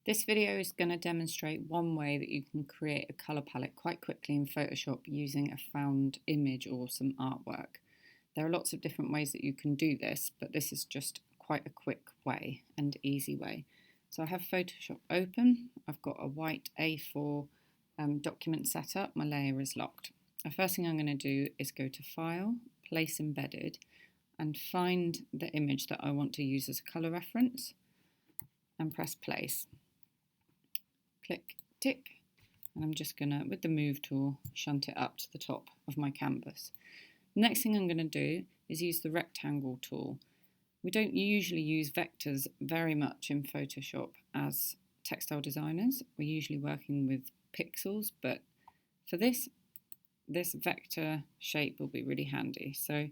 This video is going to demonstrate one way that you can create a colour palette quite quickly in Photoshop using a found image or some artwork. There are lots of different ways that you can do this, but this is just quite a quick way and easy way. So I have Photoshop open, I've got a white A4 document set up, my layer is locked. The first thing I'm going to do is go to File, Place Embedded, and find the image that I want to use as a colour reference and press Place. Click tick, and I'm just going to, with the move tool, shunt it up to the top of my canvas. The next thing I'm going to do is use the rectangle tool. We don't usually use vectors very much in Photoshop as textile designers. We're usually working with pixels, but for this vector shape will be really handy. So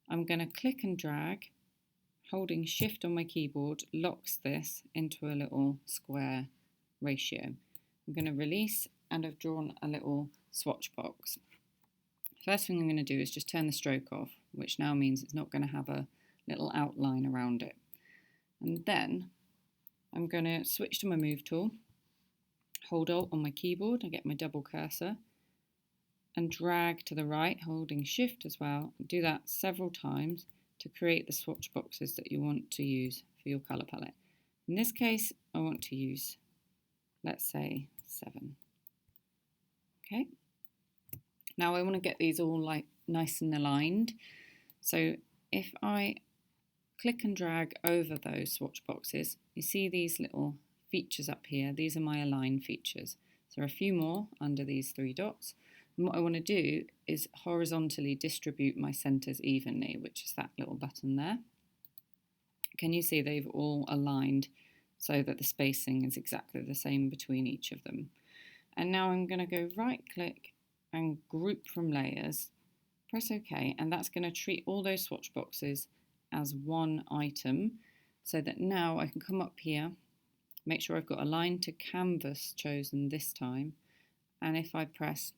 I'm going to click and drag, holding Shift on my keyboard locks this into a little square ratio. I'm going to release, and I've drawn a little swatch box. First thing I'm going to do is just turn the stroke off, which now means it's not going to have a little outline around it. And then I'm going to switch to my move tool, hold Alt on my keyboard, I get my double cursor, and drag to the right, holding Shift as well. Do that several times to create the swatch boxes that you want to use for your colour palette. In this case, I want to use, let's say, 7. Okay. Now I want to get these all like nice and aligned. So if I click and drag over those swatch boxes, you see these little features up here. These are my align features. So there are a few more under these 3 dots. And what I want to do is horizontally distribute my centres evenly, which is that little button there. Can you see they've all aligned so that the spacing is exactly the same between each of them? And now I'm going to go right click and group from layers, press OK, and that's going to treat all those swatch boxes as one item, so that now I can come up here, make sure I've got align to canvas chosen this time, and if I press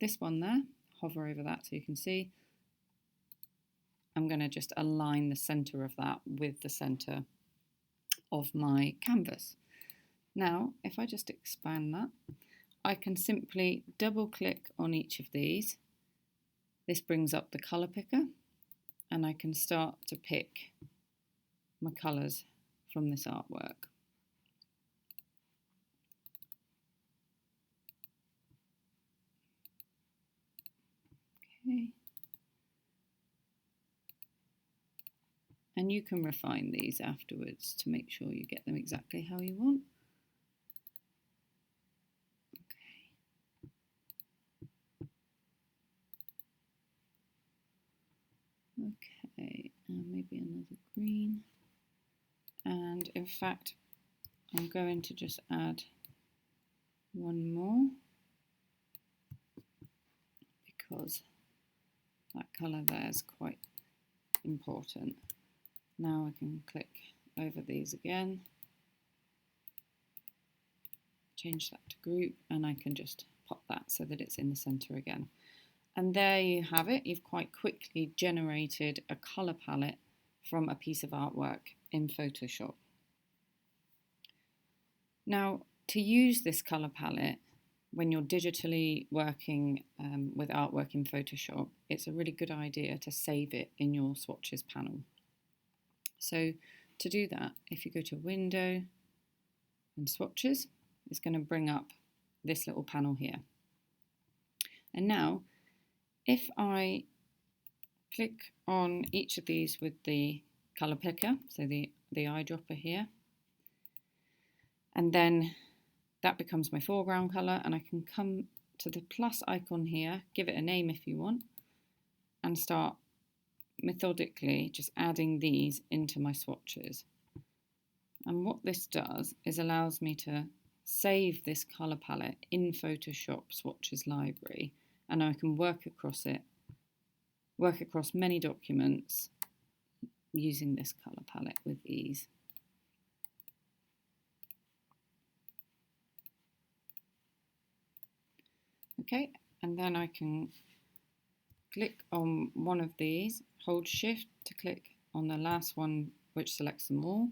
this one there, hover over that so you can see, I'm going to just align the centre of that with the centre of my canvas. Now if I just expand that, I can simply double click on each of these. This brings up the colour picker, and I can start to pick my colours from this artwork. Okay. And you can refine these afterwards to make sure you get them exactly how you want. Okay, and maybe another green. And in fact, I'm going to just add one more because that colour there is quite important. Now I can click over these again, change that to group, and I can just pop that so that it's in the centre again. And there you have it. You've quite quickly generated a colour palette from a piece of artwork in Photoshop. Now, to use this colour palette when you're digitally working with artwork in Photoshop, it's a really good idea to save it in your swatches panel. So to do that, if you go to Window and Swatches, it's going to bring up this little panel here. And now, if I click on each of these with the colour picker, so the eyedropper here, and then that becomes my foreground colour, and I can come to the plus icon here, give it a name if you want, and start methodically just adding these into my swatches. And what this does is allows me to save this colour palette in Photoshop Swatches library, and I can work across many documents using this colour palette with ease. Okay, and then I can click on one of these, hold Shift to click on the last one which selects them all,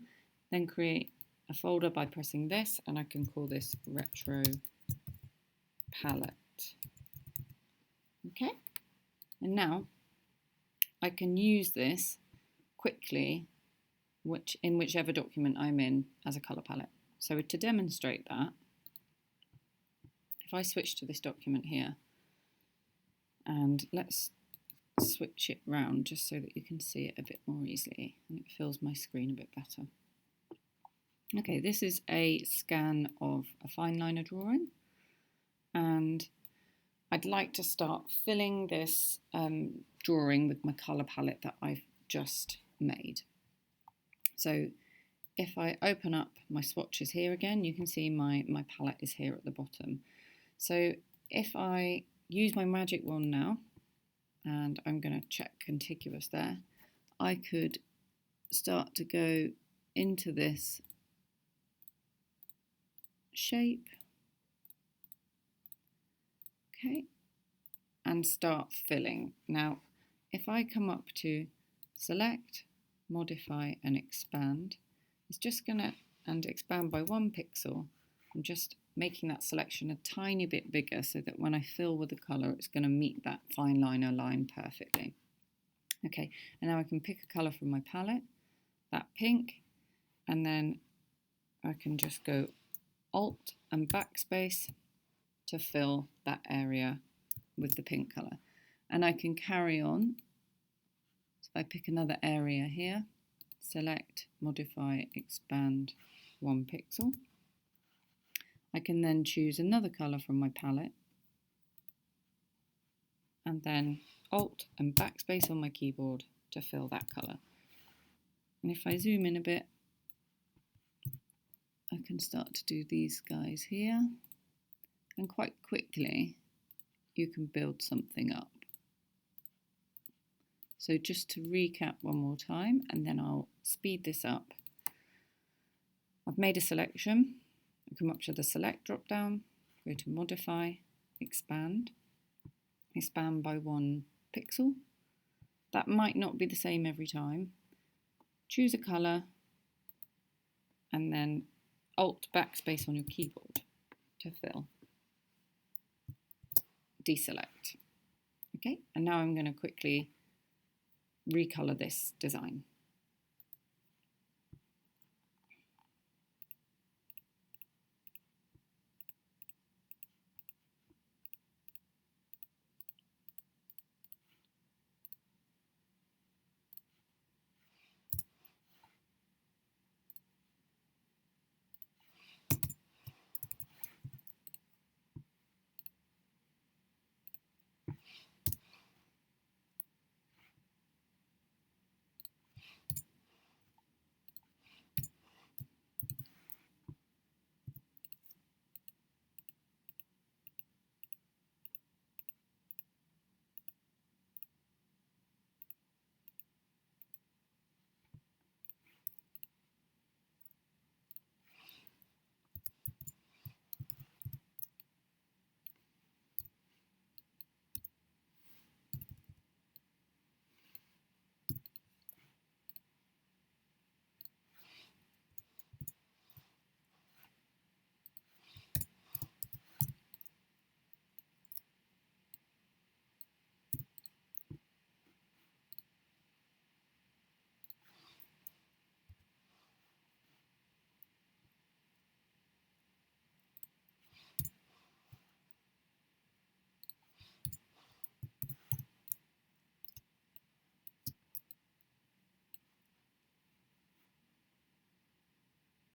then create a folder by pressing this, and I can call this Retro Palette. Okay, and now I can use this quickly in whichever document I'm in as a colour palette. So to demonstrate that, if I switch to this document here, and let's switch it round just so that you can see it a bit more easily and it fills my screen a bit better. Okay, this is a scan of a fine liner drawing, and I'd like to start filling this drawing with my colour palette that I've just made. So if I open up my swatches here again, you can see my palette is here at the bottom. So if I use my magic wand now, and I'm going to check contiguous there, I could start to go into this shape, okay, and start filling. Now, if I come up to select, modify and expand, it's just going to, and expand by 1 pixel, I'm just making that selection a tiny bit bigger so that when I fill with the colour, it's going to meet that fine liner line perfectly. Okay, and now I can pick a colour from my palette, that pink, and then I can just go Alt and backspace to fill that area with the pink colour. And I can carry on. So I pick another area here, select, modify, expand 1 pixel. I can then choose another colour from my palette and then Alt and backspace on my keyboard to fill that colour. And if I zoom in a bit, I can start to do these guys here, and quite quickly you can build something up. So just to recap one more time, and then I'll speed this up. I've made a selection. I come up to the select drop down, go to modify, expand by 1 pixel. That might not be the same every time. Choose a colour and then Alt backspace on your keyboard to fill. Deselect. Okay, and now I'm going to quickly recolour this design.